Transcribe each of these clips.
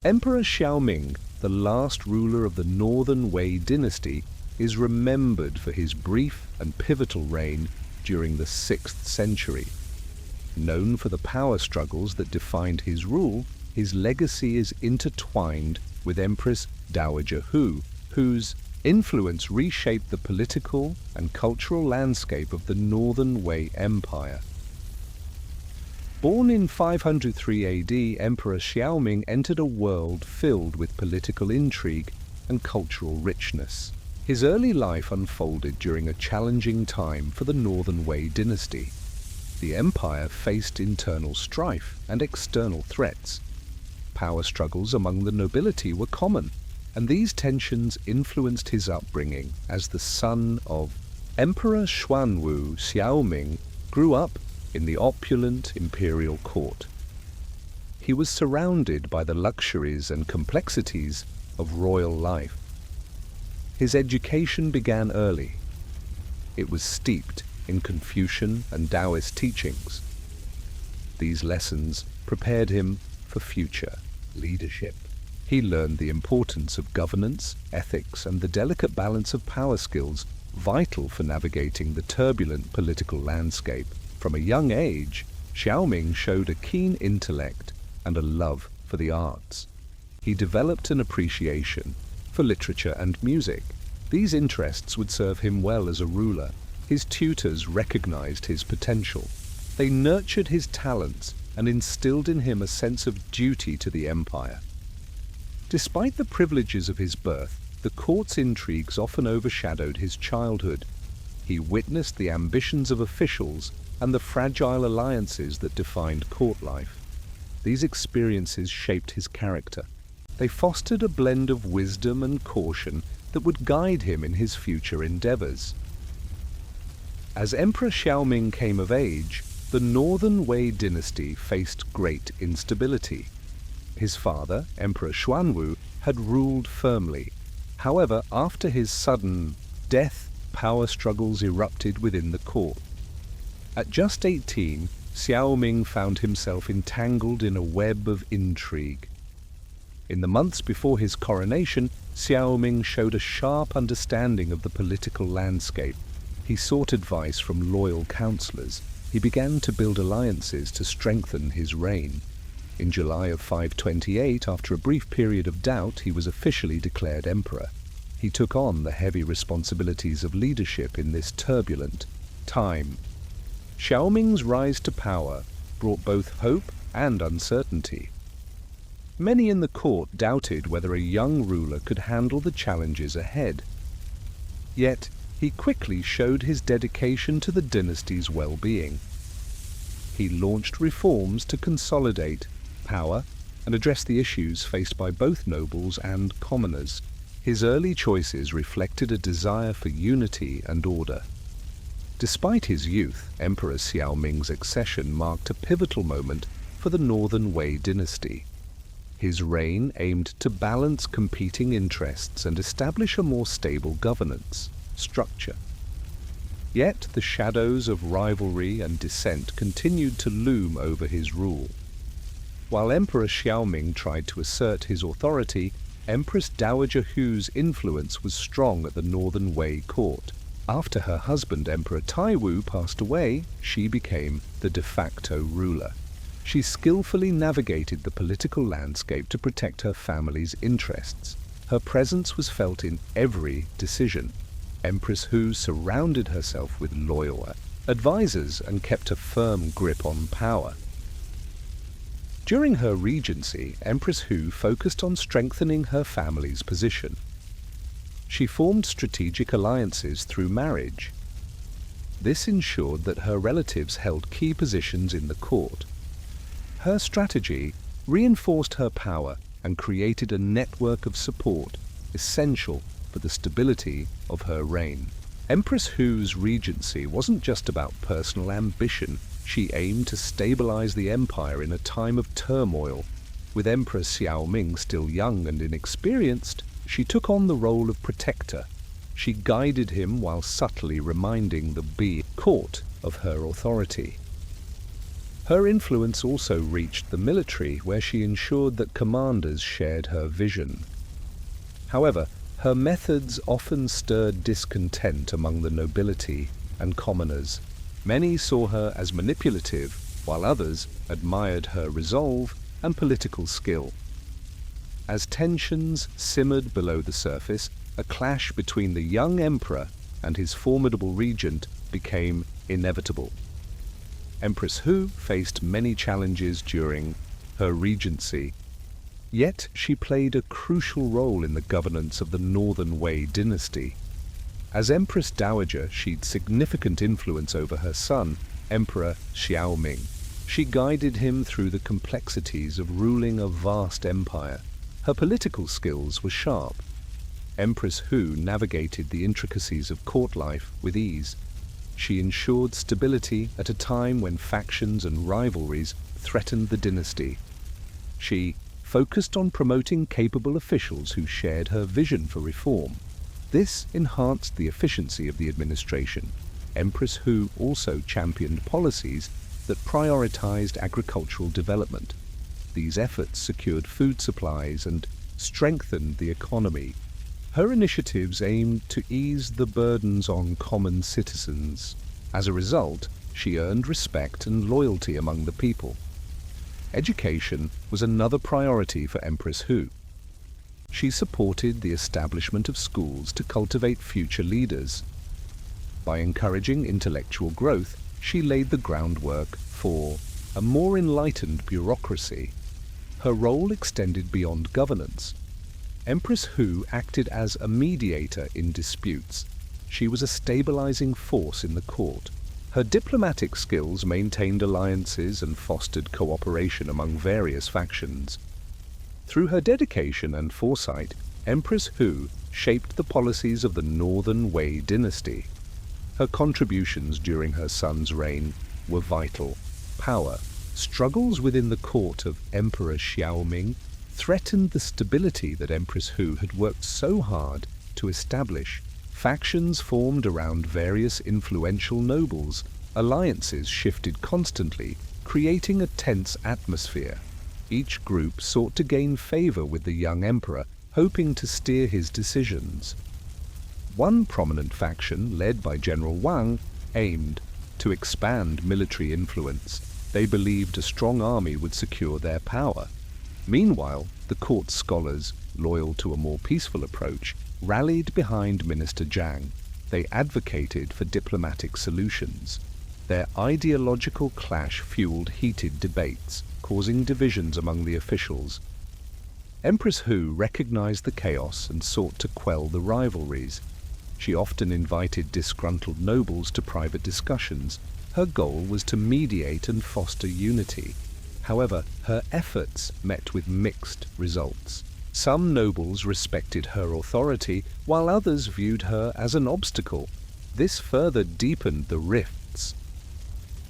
Emperor Xiaoming, the last ruler of the Northern Wei Dynasty, is remembered for his brief and pivotal reign during the 6th century. Known for the power struggles that defined his rule, his legacy is intertwined with Empress Dowager Hu, whose influence reshaped the political and cultural landscape of the Northern Wei Empire. Born in 503 AD, Emperor Xiaoming entered a world filled with political intrigue and cultural richness. His early life unfolded during a challenging time for the Northern Wei Dynasty. The empire faced internal strife and external threats. Power struggles among the nobility were common, and these tensions influenced his upbringing as the son of Emperor Xiaoming grew up in the opulent imperial court. He was surrounded by the luxuries and complexities of royal life. His education began early. It was steeped in Confucian and Taoist teachings. These lessons prepared him for future leadership. He learned the importance of governance, ethics, and the delicate balance of power skills vital for navigating the turbulent political landscape. From a young age, Xiaoming showed a keen intellect and a love for the arts. He developed an appreciation for literature and music. These interests would serve him well as a ruler. His tutors recognized his potential. They nurtured his talents and instilled in him a sense of duty to the empire. Despite the privileges of his birth, the court's intrigues often overshadowed his childhood. He witnessed the ambitions of officials and the fragile alliances that defined court life. These experiences shaped his character. They fostered a blend of wisdom and caution that would guide him in his future endeavors. As Emperor Xiaoming came of age, the Northern Wei Dynasty faced great instability. His father, Emperor Xuanwu, had ruled firmly. However, after his sudden death, power struggles erupted within the court. At just 18, Xiaoming found himself entangled in a web of intrigue. In the months before his coronation, Xiaoming showed a sharp understanding of the political landscape. He sought advice from loyal counselors. He began to build alliances to strengthen his reign. In July of 528, after a brief period of doubt, he was officially declared emperor. He took on the heavy responsibilities of leadership in this turbulent time. Xiaoming's rise to power brought both hope and uncertainty. Many in the court doubted whether a young ruler could handle the challenges ahead. Yet, he quickly showed his dedication to the dynasty's well-being. He launched reforms to consolidate power and address the issues faced by both nobles and commoners. His early choices reflected a desire for unity and order. Despite his youth, Emperor Xiaoming's accession marked a pivotal moment for the Northern Wei Dynasty. His reign aimed to balance competing interests and establish a more stable governance structure. Yet the shadows of rivalry and dissent continued to loom over his rule. While Emperor Xiaoming tried to assert his authority, Empress Dowager Hu's influence was strong at the Northern Wei court. After her husband, Emperor Taiwu, passed away, she became the de facto ruler. She skillfully navigated the political landscape to protect her family's interests. Her presence was felt in every decision. Empress Hu surrounded herself with loyal advisors and kept a firm grip on power. During her regency, Empress Hu focused on strengthening her family's position. She formed strategic alliances through marriage. This ensured that her relatives held key positions in the court. Her strategy reinforced her power and created a network of support essential for the stability of her reign. Empress Hu's regency wasn't just about personal ambition. She aimed to stabilize the empire in a time of turmoil. With Emperor Xiaoming still young and inexperienced, she took on the role of protector. She guided him while subtly reminding the court of her authority. Her influence also reached the military, where she ensured that commanders shared her vision. However, her methods often stirred discontent among the nobility and commoners. Many saw her as manipulative, while others admired her resolve and political skill. As tensions simmered below the surface, a clash between the young emperor and his formidable regent became inevitable. Empress Hu faced many challenges during her regency, yet she played a crucial role in the governance of the Northern Wei Dynasty. As Empress Dowager, she'd significant influence over her son, Emperor Xiaoming. She guided him through the complexities of ruling a vast empire. Her political skills were sharp. Empress Hu navigated the intricacies of court life with ease. She ensured stability at a time when factions and rivalries threatened the dynasty. She focused on promoting capable officials who shared her vision for reform. This enhanced the efficiency of the administration. Empress Hu also championed policies that prioritized agricultural development. These efforts secured food supplies and strengthened the economy. Her initiatives aimed to ease the burdens on common citizens. As a result, she earned respect and loyalty among the people. Education was another priority for Empress Hu. She supported the establishment of schools to cultivate future leaders. By encouraging intellectual growth, she laid the groundwork for a more enlightened bureaucracy. Her role extended beyond governance. Empress Hu acted as a mediator in disputes. She was a stabilizing force in the court. Her diplomatic skills maintained alliances and fostered cooperation among various factions. Through her dedication and foresight, Empress Hu shaped the policies of the Northern Wei Dynasty. Her contributions during her son's reign were vital. Power, struggles within the court of Emperor Xiaoming threatened the stability that Empress Hu had worked so hard to establish. Factions formed around various influential nobles. Alliances shifted constantly, creating a tense atmosphere. Each group sought to gain favor with the young emperor, hoping to steer his decisions. One prominent faction, led by General Wang, aimed to expand military influence. They believed a strong army would secure their power. Meanwhile, the court scholars, loyal to a more peaceful approach, rallied behind Minister Zhang. They advocated for diplomatic solutions. Their ideological clash fueled heated debates, causing divisions among the officials. Empress Hu recognized the chaos and sought to quell the rivalries. She often invited disgruntled nobles to private discussions. Her goal was to mediate and foster unity. However, her efforts met with mixed results. Some nobles respected her authority, while others viewed her as an obstacle. This further deepened the rifts.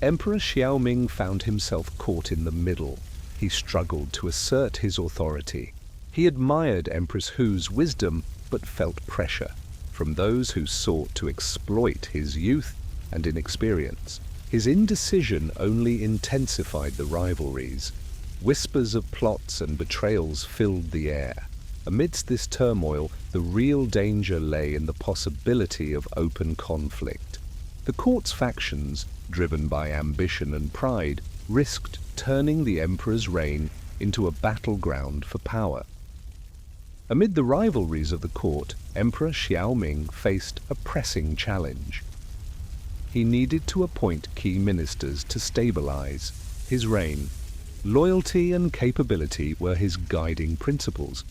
Emperor Xiaoming found himself caught in the middle. He struggled to assert his authority. He admired Empress Hu's wisdom, but felt pressure from those who sought to exploit his youth and inexperience. His indecision only intensified the rivalries. Whispers of plots and betrayals filled the air. Amidst this turmoil, the real danger lay in the possibility of open conflict. The court's factions, driven by ambition and pride, risked turning the emperor's reign into a battleground for power. Amid the rivalries of the court, Emperor Xiaoming faced a pressing challenge. He needed to appoint key ministers to stabilize his reign. Loyalty and capability were his guiding principles.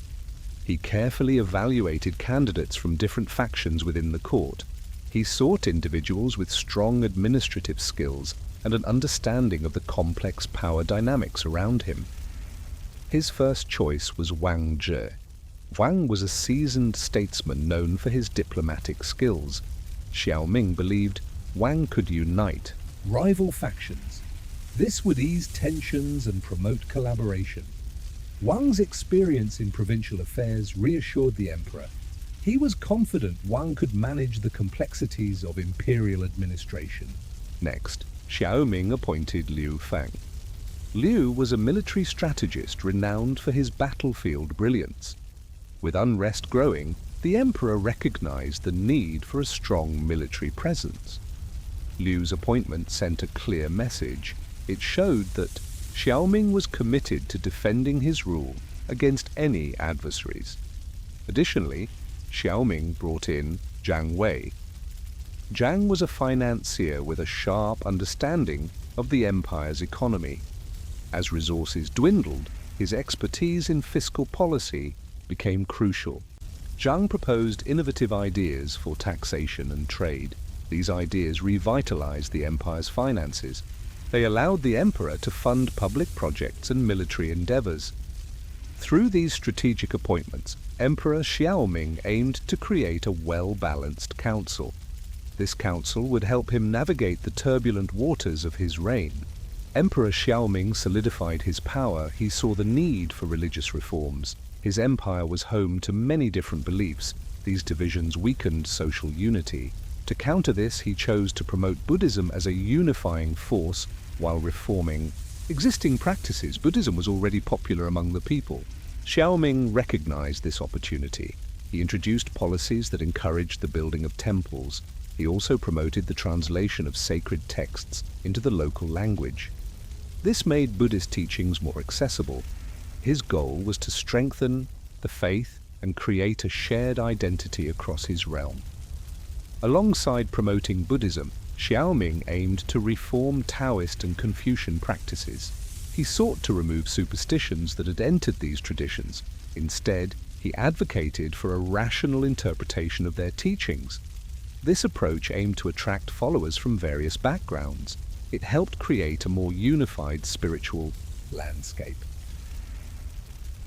He carefully evaluated candidates from different factions within the court. He sought individuals with strong administrative skills and an understanding of the complex power dynamics around him. His first choice was Wang Zhe. Wang was a seasoned statesman known for his diplomatic skills. Xiaoming believed Wang could unite rival factions. This would ease tensions and promote collaboration. Wang's experience in provincial affairs reassured the emperor. He was confident Wang could manage the complexities of imperial administration. Next, Xiaoming appointed Liu Fang. Liu was a military strategist renowned for his battlefield brilliance. With unrest growing, the emperor recognized the need for a strong military presence. Liu's appointment sent a clear message. It showed that Xiaoming was committed to defending his rule against any adversaries. Additionally, Xiaoming brought in Zhang Wei. Zhang was a financier with a sharp understanding of the empire's economy. As resources dwindled, his expertise in fiscal policy became crucial. Zhang proposed innovative ideas for taxation and trade. These ideas revitalized the empire's finances. They allowed the emperor to fund public projects and military endeavors. Through these strategic appointments, Emperor Xiaoming aimed to create a well-balanced council. This council would help him navigate the turbulent waters of his reign. Emperor Xiaoming solidified his power. He saw the need for religious reforms. His empire was home to many different beliefs. These divisions weakened social unity. To counter this, he chose to promote Buddhism as a unifying force while reforming existing practices. Buddhism was already popular among the people. Xiaoming recognized this opportunity. He introduced policies that encouraged the building of temples. He also promoted the translation of sacred texts into the local language. This made Buddhist teachings more accessible. His goal was to strengthen the faith and create a shared identity across his realm. Alongside promoting Buddhism, Xiaoming aimed to reform Taoist and Confucian practices. He sought to remove superstitions that had entered these traditions. Instead, he advocated for a rational interpretation of their teachings. This approach aimed to attract followers from various backgrounds. It helped create a more unified spiritual landscape.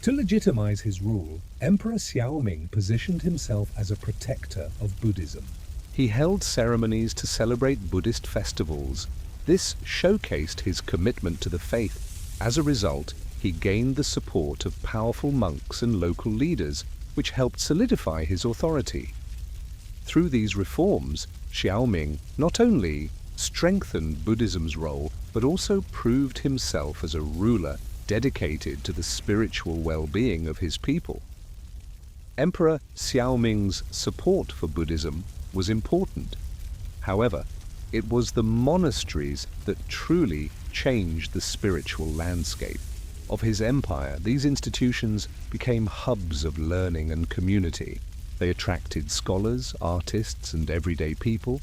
To legitimize his rule, Emperor Xiaoming positioned himself as a protector of Buddhism. He held ceremonies to celebrate Buddhist festivals. This showcased his commitment to the faith. As a result, he gained the support of powerful monks and local leaders, which helped solidify his authority. Through these reforms, Xiaoming not only strengthened Buddhism's role, but also proved himself as a ruler dedicated to the spiritual well-being of his people. Emperor Xiaoming's support for Buddhism was important. However, it was the monasteries that truly changed the spiritual landscape of his empire. These institutions became hubs of learning and community. They attracted scholars, artists, and everyday people.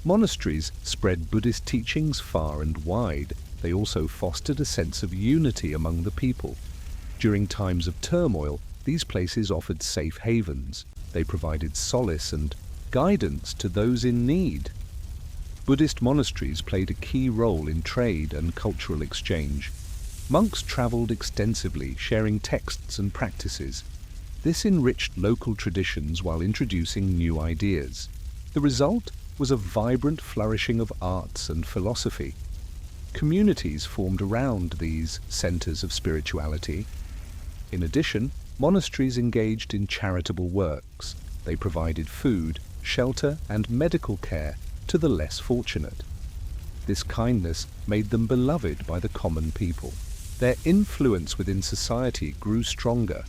Monasteries spread Buddhist teachings far and wide. They also fostered a sense of unity among the people. During times of turmoil, these places offered safe havens. They provided solace and guidance to those in need. Buddhist monasteries played a key role in trade and cultural exchange. Monks traveled extensively, sharing texts and practices. This enriched local traditions while introducing new ideas. The result was a vibrant flourishing of arts and philosophy. Communities formed around these centers of spirituality. In addition, monasteries engaged in charitable works. They provided food, shelter, and medical care to the less fortunate. This kindness made them beloved by the common people. Their influence within society grew stronger.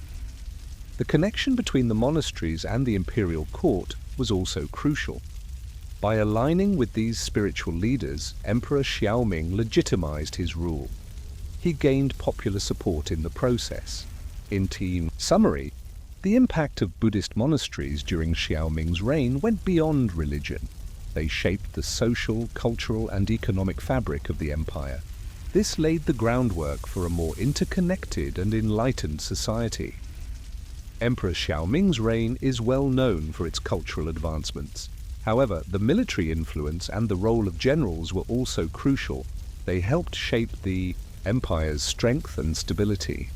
The connection between the monasteries and the imperial court was also crucial. By aligning with these spiritual leaders, Emperor Xiaoming legitimized his rule. He gained popular support in the process. In summary, the impact of Buddhist monasteries during Xiaoming's reign went beyond religion. They shaped the social, cultural, and economic fabric of the empire. This laid the groundwork for a more interconnected and enlightened society. Emperor Xiaoming's reign is well known for its cultural advancements. However, the military influence and the role of generals were also crucial. They helped shape the empire's strength and stability.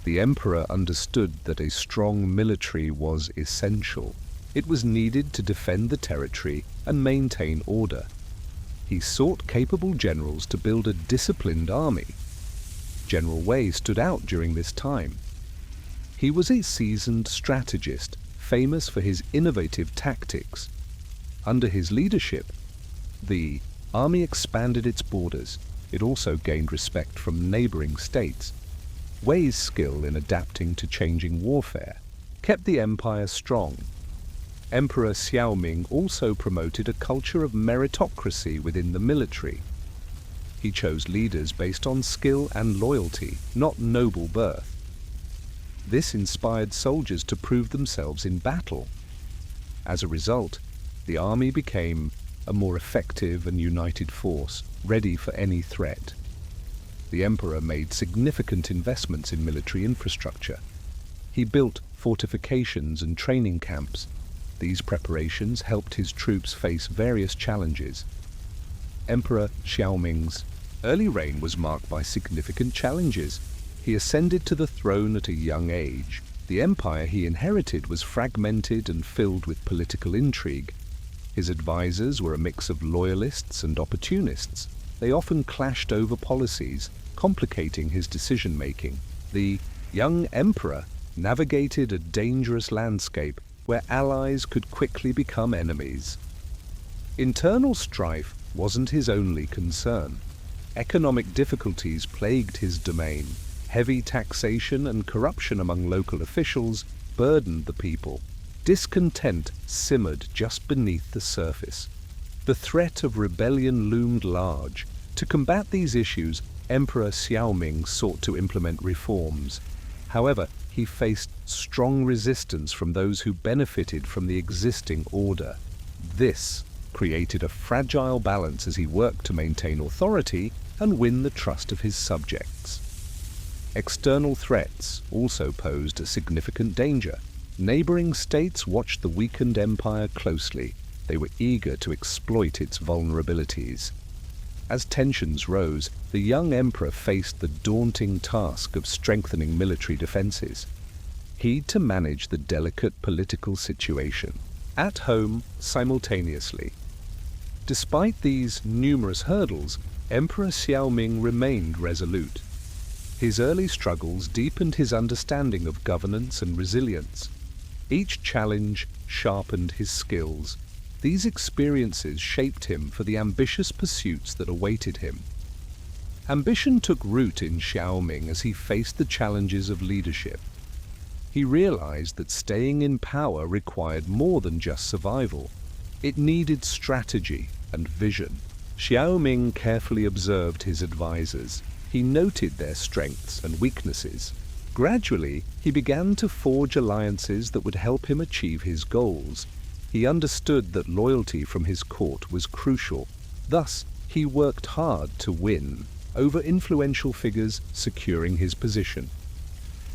The emperor understood that a strong military was essential. It was needed to defend the territory and maintain order. He sought capable generals to build a disciplined army. General Wei stood out during this time. He was a seasoned strategist, famous for his innovative tactics. Under his leadership, the army expanded its borders. It also gained respect from neighboring states. Wei's skill in adapting to changing warfare kept the empire strong. Emperor Xiaoming also promoted a culture of meritocracy within the military. He chose leaders based on skill and loyalty, not noble birth. This inspired soldiers to prove themselves in battle. As a result, the army became a more effective and united force, ready for any threat. The emperor made significant investments in military infrastructure. He built fortifications and training camps. These preparations helped his troops face various challenges. Emperor Xiaoming's early reign was marked by significant challenges. He ascended to the throne at a young age. The empire he inherited was fragmented and filled with political intrigue. His advisors were a mix of loyalists and opportunists. They often clashed over policies, complicating his decision-making. The young emperor navigated a dangerous landscape where allies could quickly become enemies. Internal strife wasn't his only concern. Economic difficulties plagued his domain. Heavy taxation and corruption among local officials burdened the people. Discontent simmered just beneath the surface. The threat of rebellion loomed large. To combat these issues, Emperor Xiaoming sought to implement reforms. However, he faced strong resistance from those who benefited from the existing order. This created a fragile balance as he worked to maintain authority and win the trust of his subjects. External threats also posed a significant danger. Neighboring states watched the weakened empire closely. They were eager to exploit its vulnerabilities. As tensions rose, the young emperor faced the daunting task of strengthening military defenses. He had to manage the delicate political situation at home simultaneously. Despite these numerous hurdles, Emperor Xiaoming remained resolute. His early struggles deepened his understanding of governance and resilience. Each challenge sharpened his skills. These experiences shaped him for the ambitious pursuits that awaited him. Ambition took root in Xiaoming as he faced the challenges of leadership. He realized that staying in power required more than just survival. It needed strategy and vision. Xiaoming carefully observed his advisors. He noted their strengths and weaknesses. Gradually, he began to forge alliances that would help him achieve his goals. He understood that loyalty from his court was crucial. Thus, he worked hard to win over influential figures, securing his position.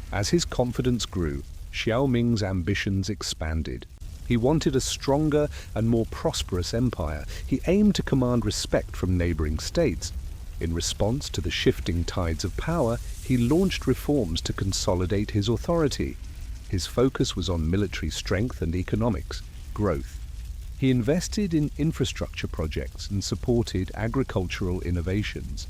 As his confidence grew, Xiaoming's ambitions expanded. He wanted a stronger and more prosperous empire. He aimed to command respect from neighboring states. In response to the shifting tides of power, he launched reforms to consolidate his authority. His focus was on military strength and economics growth. He invested in infrastructure projects and supported agricultural innovations.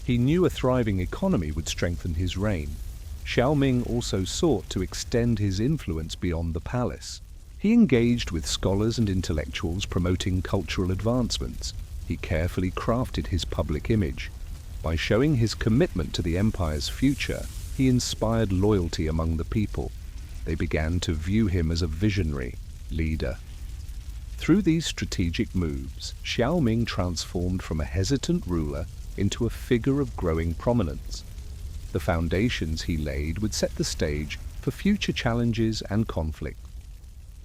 He knew a thriving economy would strengthen his reign. Xiaoming also sought to extend his influence beyond the palace. He engaged with scholars and intellectuals promoting cultural advancements. He carefully crafted his public image. By showing his commitment to the empire's future, he inspired loyalty among the people. They began to view him as a visionary leader. Through these strategic moves, Xiaoming transformed from a hesitant ruler into a figure of growing prominence. The foundations he laid would set the stage for future challenges and conflict.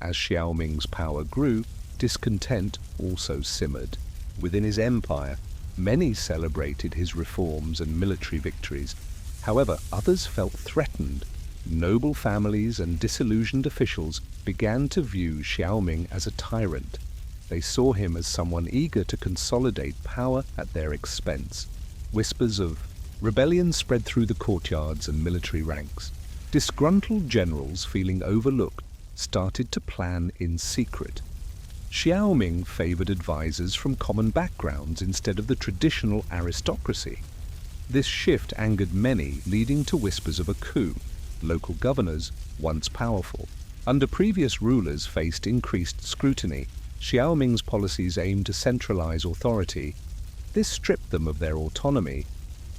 As Xiaoming's power grew, discontent also simmered. Within his empire, many celebrated his reforms and military victories. However, others felt threatened. Noble families and disillusioned officials began to view Xiaoming as a tyrant. They saw him as someone eager to consolidate power at their expense. Whispers of rebellion spread through the courtyards and military ranks. Disgruntled generals, feeling overlooked, started to plan in secret. Xiaoming favored advisors from common backgrounds instead of the traditional aristocracy. This shift angered many, leading to whispers of a coup. Local governors, once powerful, under previous rulers, faced increased scrutiny. Xiaoming's policies aimed to centralize authority. This stripped them of their autonomy.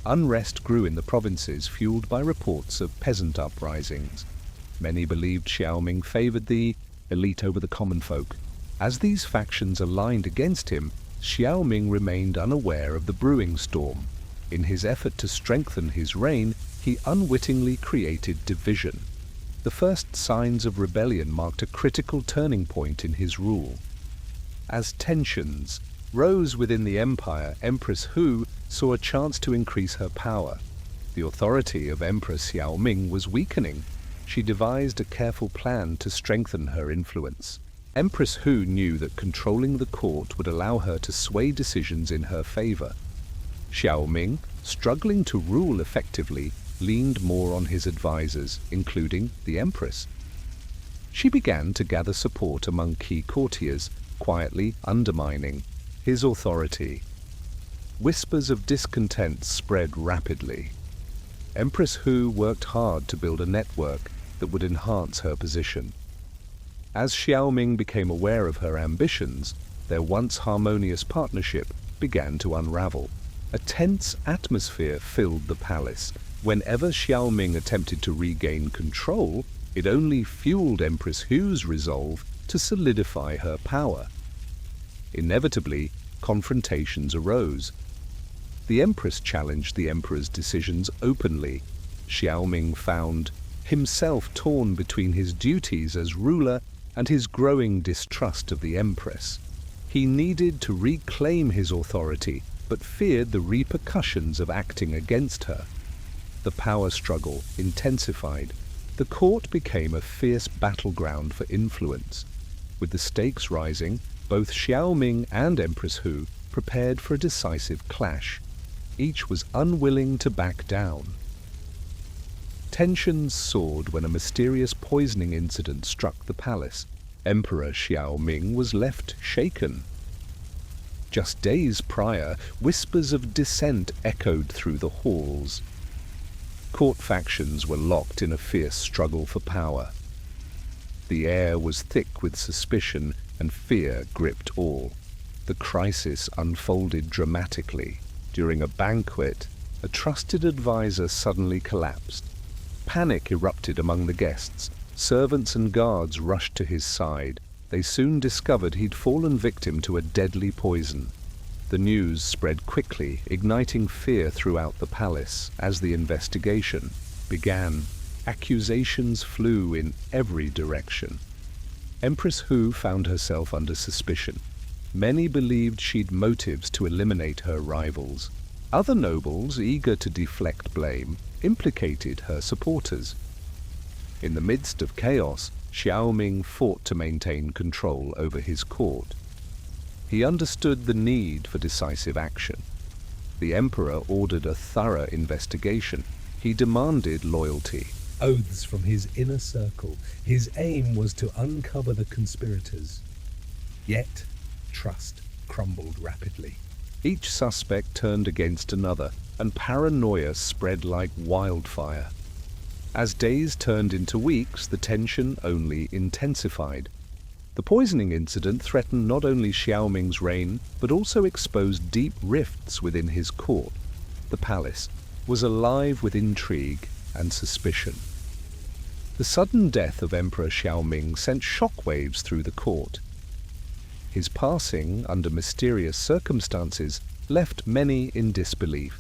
Unrest grew in the provinces, fueled by reports of peasant uprisings. Many believed Xiaoming favored the elite over the common folk. As these factions aligned against him, Xiaoming remained unaware of the brewing storm. In his effort to strengthen his reign, he unwittingly created division. The first signs of rebellion marked a critical turning point in his rule. As tensions rose within the empire, Empress Hu saw a chance to increase her power. The authority of Emperor Xiaoming was weakening. She devised a careful plan to strengthen her influence. Empress Hu knew that controlling the court would allow her to sway decisions in her favor. Xiaoming, struggling to rule effectively, leaned more on his advisors, including the empress. She began to gather support among key courtiers, quietly undermining his authority. Whispers of discontent spread rapidly. Empress Hu worked hard to build a network that would enhance her position. As Xiaoming became aware of her ambitions, their once harmonious partnership began to unravel. A tense atmosphere filled the palace. Whenever Xiaoming attempted to regain control, it only fueled Empress Hu's resolve to solidify her power. Inevitably, confrontations arose. The empress challenged the emperor's decisions openly. Xiaoming found himself torn between his duties as ruler and his growing distrust of the empress. He needed to reclaim his authority, but feared the repercussions of acting against her. The power struggle intensified. The court became a fierce battleground for influence. With the stakes rising, both Xiaoming and Empress Hu prepared for a decisive clash. Each was unwilling to back down. Tensions soared when a mysterious poisoning incident struck the palace. Emperor Xiaoming was left shaken. Just days prior, whispers of dissent echoed through the halls. Court factions were locked in a fierce struggle for power. The air was thick with suspicion, and fear gripped all. The crisis unfolded dramatically. During a banquet, a trusted advisor suddenly collapsed. Panic erupted among the guests. Servants and guards rushed to his side. They soon discovered he'd fallen victim to a deadly poison. The news spread quickly, igniting fear throughout the palace. As the investigation began, accusations flew in every direction. Empress Hu found herself under suspicion. Many believed she'd motives to eliminate her rivals. Other nobles, eager to deflect blame, implicated her supporters. In the midst of chaos, Xiaoming fought to maintain control over his court. He understood the need for decisive action. The emperor ordered a thorough investigation. He demanded loyalty. Oaths from his inner circle. His aim was to uncover the conspirators. Yet, trust crumbled rapidly. Each suspect turned against another, and paranoia spread like wildfire. As days turned into weeks, the tension only intensified. The poisoning incident threatened not only Xiaoming's reign, but also exposed deep rifts within his court. The palace was alive with intrigue and suspicion. The sudden death of Emperor Xiaoming sent shockwaves through the court. His passing, under mysterious circumstances, left many in disbelief.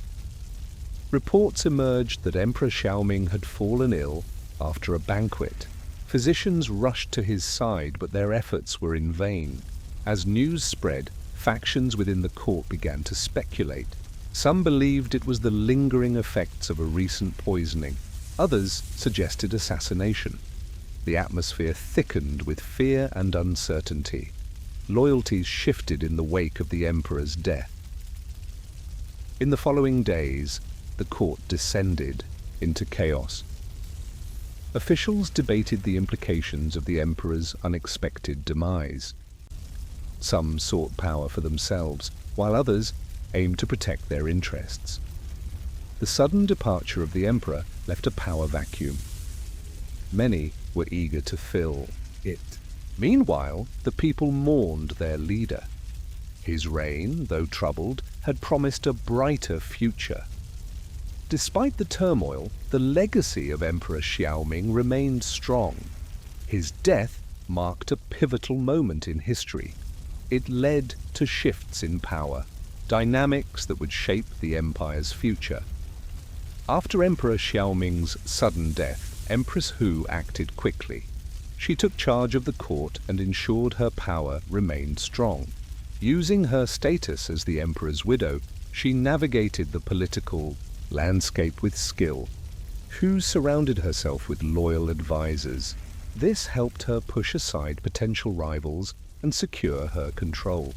Reports emerged that Emperor Xiaoming had fallen ill after a banquet. Physicians rushed to his side, but their efforts were in vain. As news spread, factions within the court began to speculate. Some believed it was the lingering effects of a recent poisoning. Others suggested assassination. The atmosphere thickened with fear and uncertainty. Loyalties shifted in the wake of the emperor's death. In the following days, the court descended into chaos. Officials debated the implications of the emperor's unexpected demise. Some sought power for themselves, while others aimed to protect their interests. The sudden departure of the emperor left a power vacuum. Many were eager to fill it. Meanwhile, the people mourned their leader. His reign, though troubled, had promised a brighter future. Despite the turmoil, the legacy of Emperor Xiaoming remained strong. His death marked a pivotal moment in history. It led to shifts in power, dynamics that would shape the empire's future. After Emperor Xiaoming's sudden death, Empress Hu acted quickly. She took charge of the court and ensured her power remained strong. Using her status as the emperor's widow, she navigated the political landscape with skill. Hu surrounded herself with loyal advisors. This helped her push aside potential rivals and secure her control.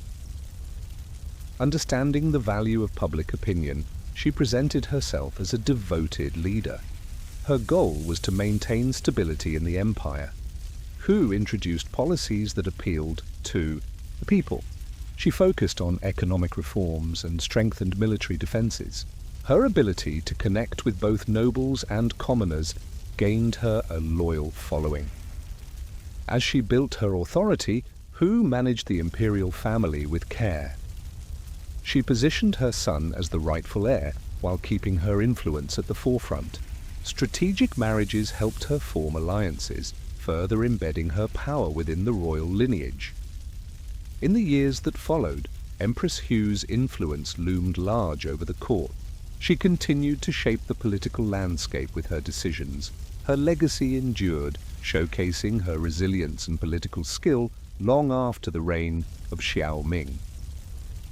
Understanding the value of public opinion, she presented herself as a devoted leader. Her goal was to maintain stability in the empire. Hu introduced policies that appealed to the people. She focused on economic reforms and strengthened military defenses. Her ability to connect with both nobles and commoners gained her a loyal following. As she built her authority, Hu managed the imperial family with care. She positioned her son as the rightful heir while keeping her influence at the forefront. Strategic marriages helped her form alliances, further embedding her power within the royal lineage. In the years that followed, Empress Hu's influence loomed large over the court. She continued to shape the political landscape with her decisions. Her legacy endured, showcasing her resilience and political skill long after the reign of Xiaoming.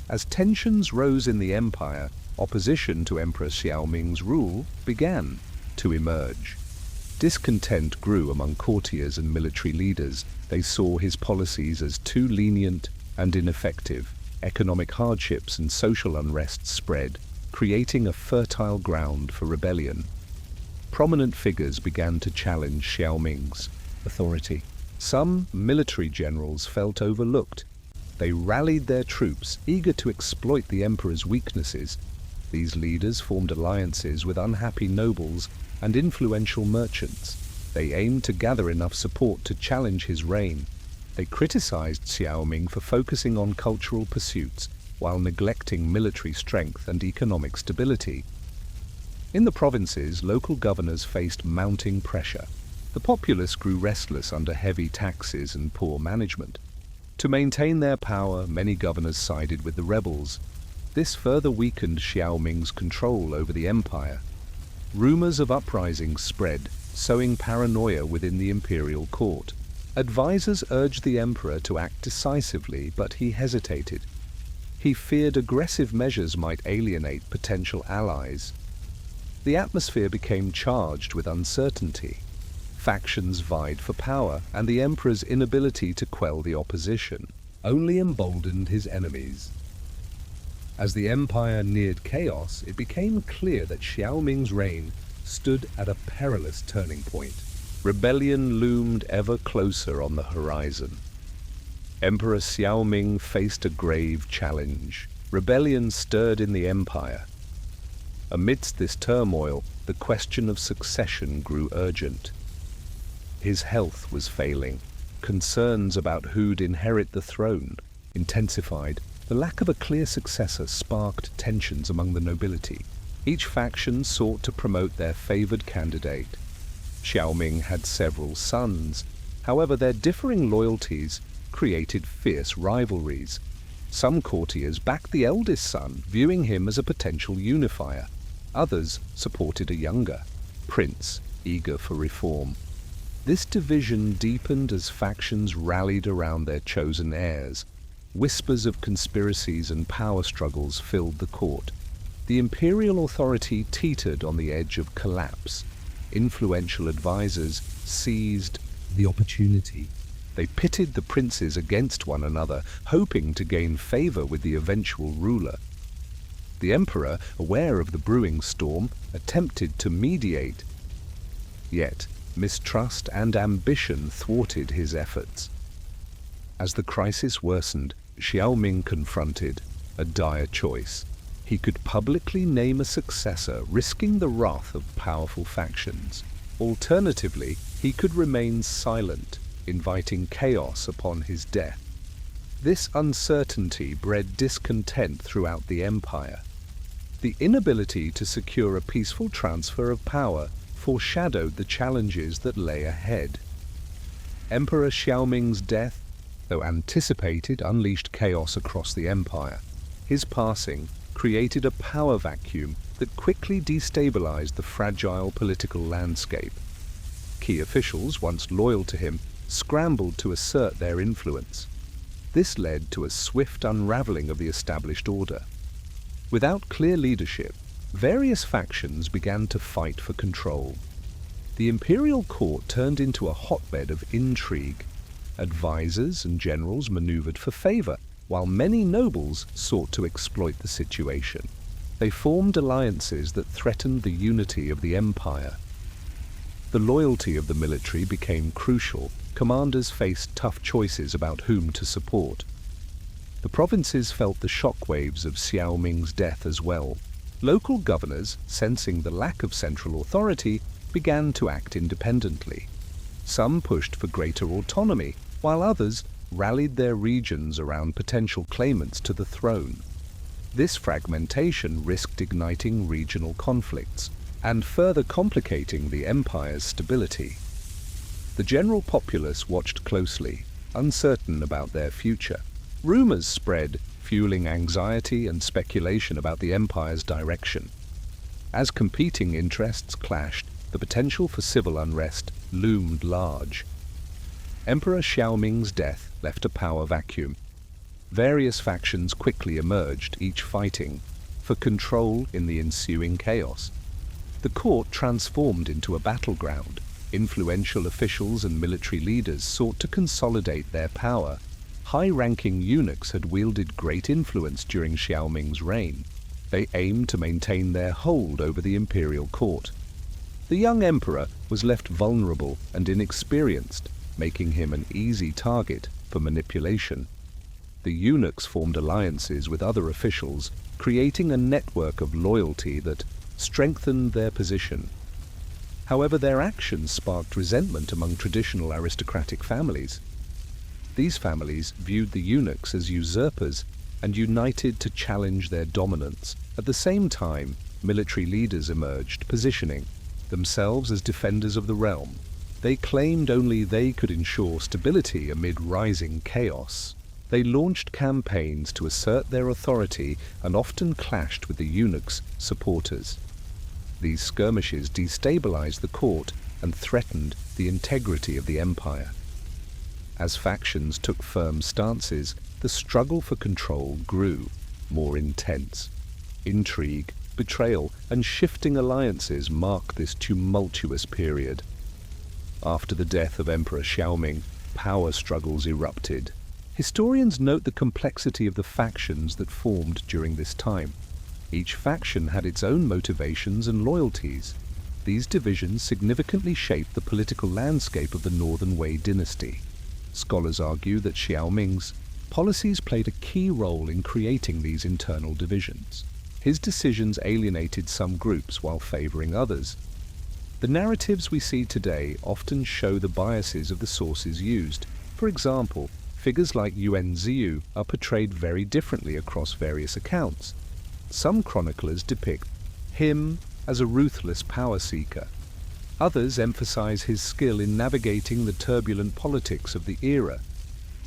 As tensions rose in the empire, opposition to Emperor Xiaoming's rule began to emerge. Discontent grew among courtiers and military leaders. They saw his policies as too lenient and ineffective. Economic hardships and social unrest spread, creating a fertile ground for rebellion. Prominent figures began to challenge Xiaoming's authority. Some military generals felt overlooked. They rallied their troops, eager to exploit the emperor's weaknesses. These leaders formed alliances with unhappy nobles and influential merchants. They aimed to gather enough support to challenge his reign. They criticized Xiaoming for focusing on cultural pursuits while neglecting military strength and economic stability. In the provinces, local governors faced mounting pressure. The populace grew restless under heavy taxes and poor management. To maintain their power, many governors sided with the rebels. This further weakened Xiaoming's control over the empire. Rumors of uprisings spread, sowing paranoia within the imperial court. Advisors urged the emperor to act decisively, but he hesitated. He feared aggressive measures might alienate potential allies. The atmosphere became charged with uncertainty. Factions vied for power, and the emperor's inability to quell the opposition only emboldened his enemies. As the empire neared chaos, it became clear that Xiaoming's reign stood at a perilous turning point. Rebellion loomed ever closer on the horizon. Emperor Xiaoming faced a grave challenge. Rebellion stirred in the empire. Amidst this turmoil, the question of succession grew urgent. His health was failing. Concerns about who'd inherit the throne intensified. The lack of a clear successor sparked tensions among the nobility. Each faction sought to promote their favored candidate. Xiaoming had several sons. However, their differing loyalties created fierce rivalries. Some courtiers backed the eldest son, viewing him as a potential unifier. Others supported a younger prince, eager for reform. This division deepened as factions rallied around their chosen heirs. Whispers of conspiracies and power struggles filled the court. The imperial authority teetered on the edge of collapse. Influential advisors seized the opportunity. They pitted the princes against one another, hoping to gain favor with the eventual ruler. The emperor, aware of the brewing storm, attempted to mediate. Yet, mistrust and ambition thwarted his efforts. As the crisis worsened, Xiaoming confronted a dire choice. He could publicly name a successor, risking the wrath of powerful factions. Alternatively, he could remain silent, inviting chaos upon his death. This uncertainty bred discontent throughout the empire. The inability to secure a peaceful transfer of power foreshadowed the challenges that lay ahead. Emperor Xiaoming's death, though anticipated, unleashed chaos across the empire. His passing created a power vacuum that quickly destabilized the fragile political landscape. Key officials, once loyal to him, scrambled to assert their influence. This led to a swift unraveling of the established order. Without clear leadership, various factions began to fight for control. The imperial court turned into a hotbed of intrigue. Advisors and generals maneuvered for favor, while many nobles sought to exploit the situation. They formed alliances that threatened the unity of the empire. The loyalty of the military became crucial. Commanders faced tough choices about whom to support. The provinces felt the shockwaves of Xiaoming's death as well. Local governors, sensing the lack of central authority, began to act independently. Some pushed for greater autonomy, while others rallied their regions around potential claimants to the throne. This fragmentation risked igniting regional conflicts and further complicating the empire's stability. The general populace watched closely, uncertain about their future. Rumors spread, fueling anxiety and speculation about the empire's direction. As competing interests clashed, the potential for civil unrest loomed large. Emperor Xiaoming's death left a power vacuum. Various factions quickly emerged, each fighting for control in the ensuing chaos. The court transformed into a battleground. Influential officials and military leaders sought to consolidate their power. High-ranking eunuchs had wielded great influence during Xiaoming's reign. They aimed to maintain their hold over the imperial court. The young emperor was left vulnerable and inexperienced, making him an easy target for manipulation. The eunuchs formed alliances with other officials, creating a network of loyalty that strengthened their position. However, their actions sparked resentment among traditional aristocratic families. These families viewed the eunuchs as usurpers and united to challenge their dominance. At the same time, military leaders emerged, positioning themselves as defenders of the realm. They claimed only they could ensure stability amid rising chaos. They launched campaigns to assert their authority and often clashed with the eunuchs' supporters. These skirmishes destabilized the court and threatened the integrity of the empire. As factions took firm stances, the struggle for control grew more intense. Intrigue, betrayal, and shifting alliances marked this tumultuous period. After the death of Emperor Xiaoming, power struggles erupted. Historians note the complexity of the factions that formed during this time. Each faction had its own motivations and loyalties. These divisions significantly shaped the political landscape of the Northern Wei Dynasty. Scholars argue that Xiaoming's policies played a key role in creating these internal divisions. His decisions alienated some groups while favoring others. The narratives we see today often show the biases of the sources used. For example, figures like Yuan Ziyu are portrayed very differently across various accounts. Some chroniclers depict him as a ruthless power seeker. Others emphasize his skill in navigating the turbulent politics of the era.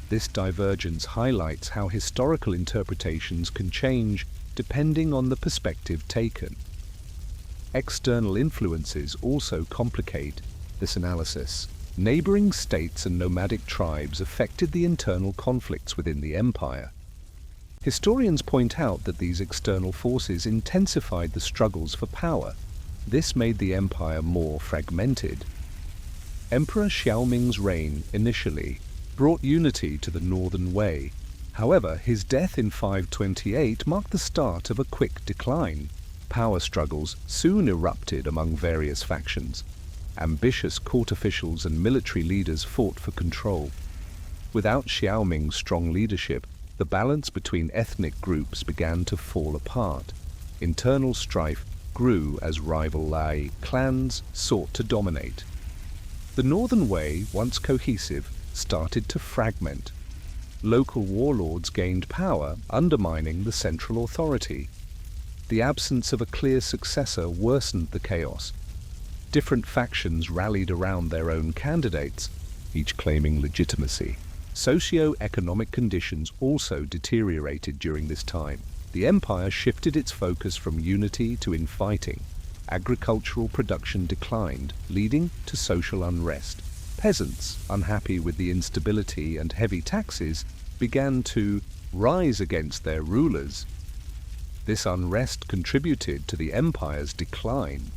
This divergence highlights how historical interpretations can change depending on the perspective taken. External influences also complicate this analysis. Neighboring states and nomadic tribes affected the internal conflicts within the empire. Historians point out that these external forces intensified the struggles for power. This made the empire more fragmented. Emperor Xiaoming's reign initially brought unity to the Northern Wei. However, his death in 528 marked the start of a quick decline. Power struggles soon erupted among various factions. Ambitious court officials and military leaders fought for control. Without Xiaoming's strong leadership, the balance between ethnic groups began to fall apart. Internal strife grew as rival Lai clans sought to dominate. The Northern Wei, once cohesive, started to fragment. local warlords gained power, undermining the central authority. The absence of a clear successor worsened the chaos. Different factions rallied around their own candidates, each claiming legitimacy. Socio-economic conditions also deteriorated during this time. The empire shifted its focus from unity to infighting. Agricultural production declined, leading to social unrest. Peasants, unhappy with the instability and heavy taxes, began to rise against their rulers. This unrest contributed to the empire's decline.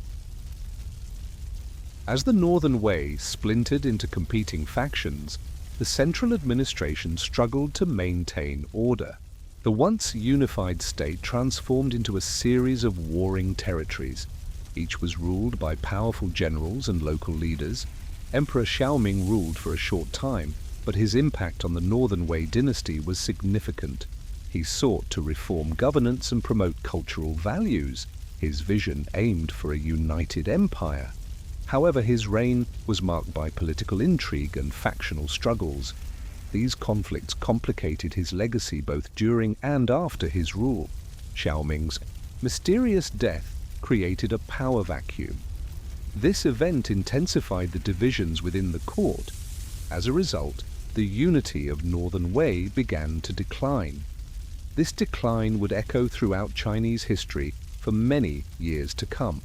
As the Northern Wei splintered into competing factions, the central administration struggled to maintain order. The once unified state transformed into a series of warring territories. Each was ruled by powerful generals and local leaders. Emperor Xiaoming ruled for a short time, but his impact on the Northern Wei Dynasty was significant. He sought to reform governance and promote cultural values. His vision aimed for a united empire. However, his reign was marked by political intrigue and factional struggles. These conflicts complicated his legacy both during and after his rule. Xiaoming's mysterious death created a power vacuum. This event intensified the divisions within the court. As a result, the unity of Northern Wei began to decline. This decline would echo throughout Chinese history for many years to come.